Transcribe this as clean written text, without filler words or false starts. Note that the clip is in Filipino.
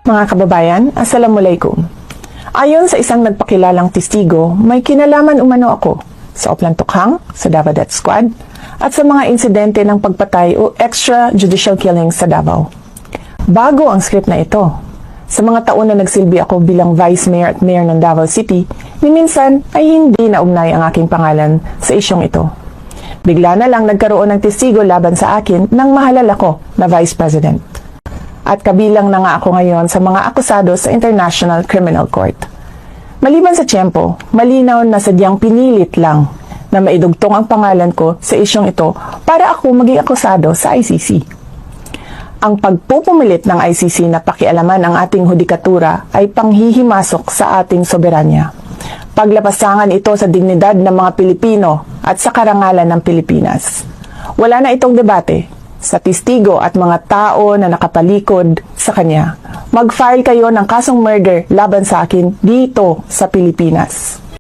Mga kababayan, Assalamualaikum. Ayon sa isang nagpakilalang testigo, may kinalaman umano ako sa Oplan Tukhang, sa Davao Death Squad, at sa mga insidente ng pagpatay o extrajudicial killings sa Davao. Bago ang script na ito, sa mga taon na nagsilbi ako bilang Vice Mayor at Mayor ng Davao City, ni minsan ay hindi naugnay ang aking pangalan sa isyong ito. Bigla na lang nagkaroon ng testigo laban sa akin nang mahalal ako na Vice President. At kabilang na nga ako ngayon sa mga akusado sa International Criminal Court. Maliban sa tiyempo, malinaw na sadyang pinilit lang na maidugtong ang pangalan ko sa isyong ito para ako maging akusado sa ICC. Ang pagpupumilit ng ICC na pakialaman ang ating hudikatura ay panghihimasok sa ating soberanya. Paglapasangan ito sa dignidad ng mga Pilipino at sa karangalan ng Pilipinas. Wala na itong debate sa testigo at mga tao na nakapalikod sa kanya. Mag-file kayo ng kasong murder laban sa akin dito sa Pilipinas.